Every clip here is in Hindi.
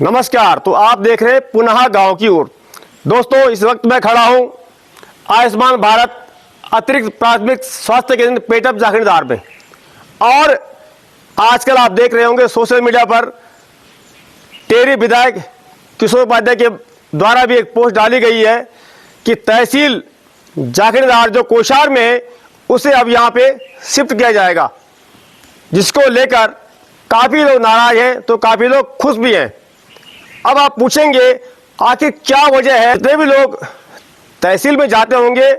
नमस्कार। तो आप देख रहे हैं पुनः गांव की ओर। दोस्तों, इस वक्त मैं खड़ा हूं आयुष्मान भारत अतिरिक्त प्राथमिक स्वास्थ्य केंद्र पेटअप जाखणीदार में। और आजकल आप देख रहे होंगे सोशल मीडिया पर टेरी विधायक किशोर उपाध्याय के द्वारा भी एक पोस्ट डाली गई है कि तहसील जाखणीदार जो कोषार में है उसे अब यहाँ पे शिफ्ट किया जाएगा, जिसको लेकर काफ़ी लोग नाराज हैं तो काफ़ी लोग खुश भी हैं। अब आप पूछेंगे आखिर क्या वजह है। जितने भी लोग तहसील में जाते होंगे,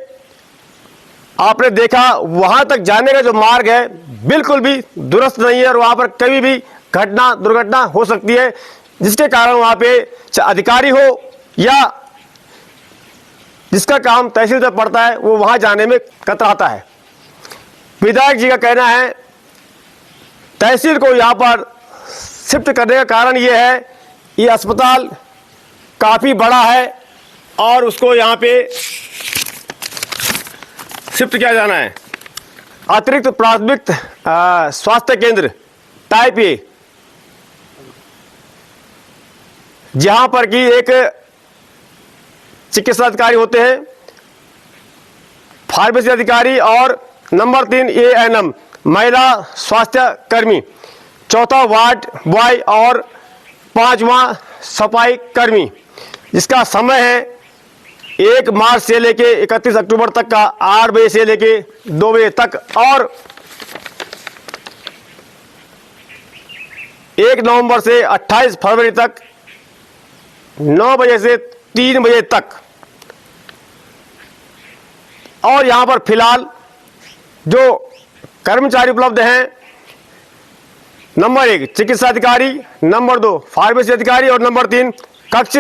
आपने देखा वहां तक जाने का जो मार्ग है बिल्कुल भी दुरुस्त नहीं है और वहां पर कभी भी दुर्घटना हो सकती है, जिसके कारण वहां पे अधिकारी हो या जिसका काम तहसील से पड़ता है वो वहां जाने में कतराता है। विधायक जी का कहना है तहसील को यहाँ पर शिफ्ट करने का कारण ये है, ये अस्पताल काफ़ी बड़ा है और उसको यहाँ पे शिफ्ट किया जाना है। अतिरिक्त प्राथमिक स्वास्थ्य केंद्र टाइप ए, जहाँ पर कि एक चिकित्सा अधिकारी होते हैं, फार्मेसी अधिकारी और नंबर 3 ANM महिला स्वास्थ्य कर्मी, चौथा वार्ड बॉय और 5वां सफाई कर्मी, जिसका समय है 1 मार्च से लेके 31 अक्टूबर तक का 8 बजे से लेके 2 बजे तक और 1 नवंबर से 28 फरवरी तक 9 बजे से 3 बजे तक। और यहाँ पर फिलहाल जो कर्मचारी उपलब्ध हैं, नंबर 1 चिकित्सा अधिकारी, नंबर 2 फार्मेसी अधिकारी और नंबर 3 कक्ष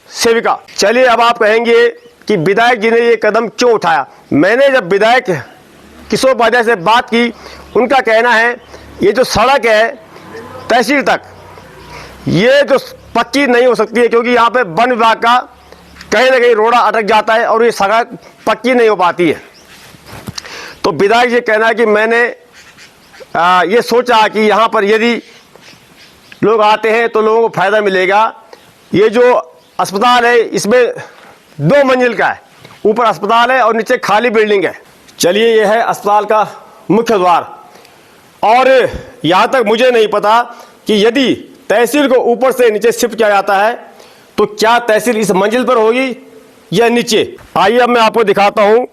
सेविका। चलिए, अब आप कहेंगे कि विधायक जी ने ये कदम क्यों उठाया। मैंने जब विधायक किशोर उपाध्याय से बात की, उनका कहना है ये जो सड़क है तहसील तक, ये जो पक्की नहीं हो सकती है क्योंकि यहाँ पे वन विभाग का कहीं ना कहीं रोड़ा अटक जाता है और ये सड़क पक्की नहीं हो पाती है। तो विधायक जी कहना है कि मैंने ये सोचा कि यहाँ पर यदि लोग आते हैं तो लोगों को फायदा मिलेगा। ये जो अस्पताल है इसमें 2 मंजिल का है, ऊपर अस्पताल है और नीचे खाली बिल्डिंग है। चलिए, ये है अस्पताल का मुख्य द्वार। और यहाँ तक मुझे नहीं पता कि यदि तहसील को ऊपर से नीचे शिफ्ट किया जाता है तो क्या तहसील इस मंजिल पर होगी या नीचे। आइए अब मैं आपको दिखाता हूँ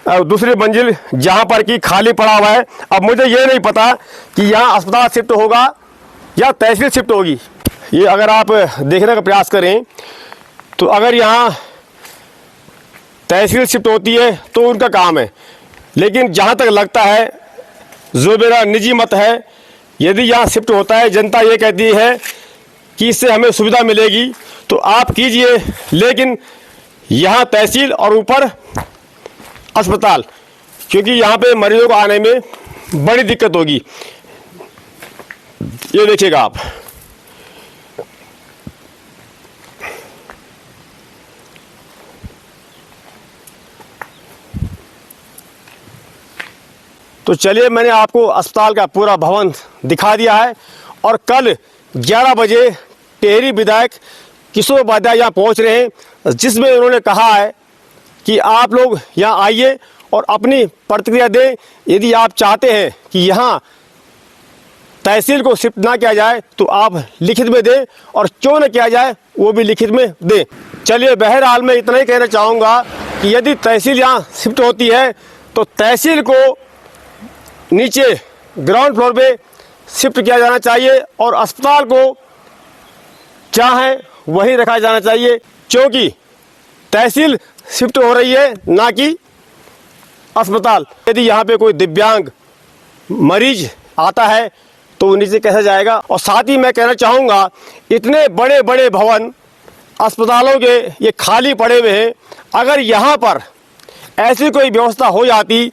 दूसरी मंजिल जहाँ पर कि खाली पड़ा हुआ है। अब मुझे ये नहीं पता कि यहाँ अस्पताल शिफ्ट होगा या तहसील शिफ्ट होगी। ये अगर आप देखने का प्रयास करें तो अगर यहाँ तहसील शिफ्ट होती है तो उनका काम है, लेकिन जहाँ तक लगता है, जो मेरा निजी मत है, यदि यहाँ शिफ्ट होता है, जनता ये कहती है कि इससे हमें सुविधा मिलेगी तो आप कीजिए, लेकिन यहाँ तहसील और ऊपर अस्पताल, क्योंकि यहाँ पे मरीजों को आने में बड़ी दिक्कत होगी। ये देखिएगा आप, तो चलिए, मैंने आपको अस्पताल का पूरा भवन दिखा दिया है। और कल 11 बजे टेहरी विधायक किशोर उपाध्याय यहाँ पहुँच रहे हैं, जिसमें उन्होंने कहा है कि आप लोग यहाँ आइए और अपनी प्रतिक्रिया दें। यदि आप चाहते हैं कि यहाँ तहसील को शिफ्ट ना किया जाए तो आप लिखित में दें, और क्यों न किया जाए वो भी लिखित में दें। चलिए, बहरहाल मैं इतना ही कहना चाहूँगा कि यदि तहसील यहाँ शिफ्ट होती है तो तहसील को नीचे ग्राउंड फ्लोर पे शिफ्ट किया जाना चाहिए और अस्पताल को चाहे वहीं रखा जाना चाहिए, क्योंकि तहसील शिफ्ट हो रही है ना कि अस्पताल। यदि यहाँ पे कोई दिव्यांग मरीज आता है तो वो नीचे कैसे जाएगा। और साथ ही मैं कहना चाहूँगा, इतने बड़े बड़े भवन अस्पतालों के ये खाली पड़े हुए हैं, अगर यहाँ पर ऐसी कोई व्यवस्था हो जाती,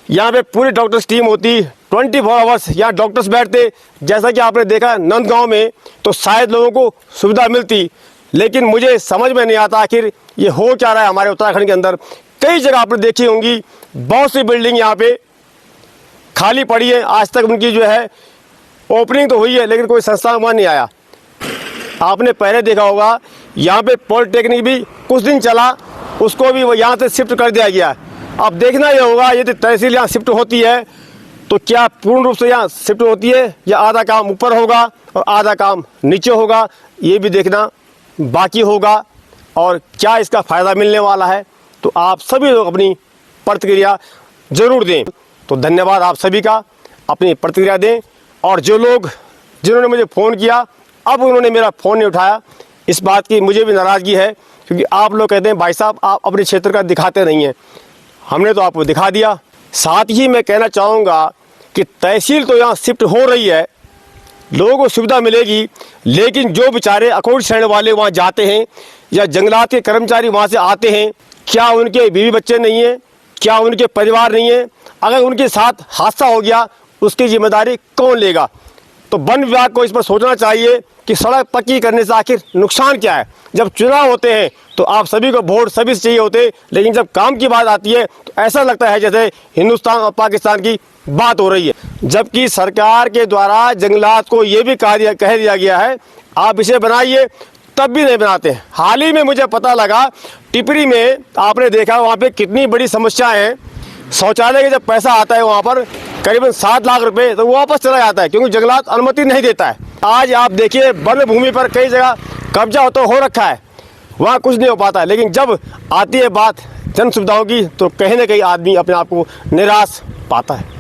यहाँ पे पूरी डॉक्टर्स टीम होती, 24 आवर्स यहाँ डॉक्टर्स बैठते, जैसा कि आपने देखा नंदगांव में, तो शायद लोगों को सुविधा मिलती। लेकिन मुझे समझ में नहीं आता आखिर ये हो क्या रहा है हमारे उत्तराखंड के अंदर। कई जगह आपने देखी होंगी, बहुत सी बिल्डिंग यहाँ पे खाली पड़ी है, आज तक उनकी जो है ओपनिंग तो हुई है लेकिन कोई संस्थान वहाँ नहीं आया। आपने पहले देखा होगा यहाँ पे पॉलिटेक्निक भी कुछ दिन चला, उसको भी वो यहाँ से शिफ्ट कर दिया गया। अब देखना ये होगा यदि तहसील यहाँ शिफ्ट होती है तो क्या पूर्ण रूप से यहाँ शिफ्ट होती है या आधा काम ऊपर होगा और आधा काम नीचे होगा, ये भी देखना बाकी होगा। और क्या इसका फ़ायदा मिलने वाला है, तो आप सभी लोग अपनी प्रतिक्रिया ज़रूर दें। तो धन्यवाद आप सभी का, अपनी प्रतिक्रिया दें। और जो लोग जिन्होंने मुझे फ़ोन किया अब उन्होंने मेरा फ़ोन नहीं उठाया, इस बात की मुझे भी नाराज़गी है, क्योंकि आप लोग कहते हैं भाई साहब आप अपने क्षेत्र का दिखाते नहीं हैं। हमने तो आपको दिखा दिया। साथ ही मैं कहना चाहूँगा कि तहसील तो यहाँ शिफ्ट हो रही है, लोगों को सुविधा मिलेगी, लेकिन जो बेचारे अखौट श्रेणी वाले वहाँ जाते हैं या जंगलात के कर्मचारी वहाँ से आते हैं, क्या उनके बीवी बच्चे नहीं हैं, क्या उनके परिवार नहीं है? अगर उनके साथ हादसा हो गया उसकी जिम्मेदारी कौन लेगा? तो वन विभाग को इस पर सोचना चाहिए कि सड़क पक्की करने से आखिर नुकसान क्या है। जब चुनाव होते हैं तो आप सभी को वोट सभी से चाहिए होते, लेकिन जब काम की बात आती है तो ऐसा लगता है जैसे हिंदुस्तान और पाकिस्तान की बात हो रही है। जबकि सरकार के द्वारा जंगलात को ये भी कह दिया गया है आप इसे बनाइए, तब भी नहीं बनाते। हाल ही में मुझे पता लगा टिपरी में आपने देखा वहाँ पे कितनी बड़ी समस्याएं हैं। शौचालय का जब पैसा आता है वहाँ पर करीबन 7 लाख रुपए, तो वो वापस चला जाता है क्योंकि जंगलात अनुमति नहीं देता है। आज आप देखिए वन भूमि पर कई जगह कब्जा तो हो रखा है, वहाँ कुछ नहीं हो पाता है। लेकिन जब आती है बात जन सुविधाओं की तो कहीं ना कहीं आदमी अपने आप को निराश पाता है।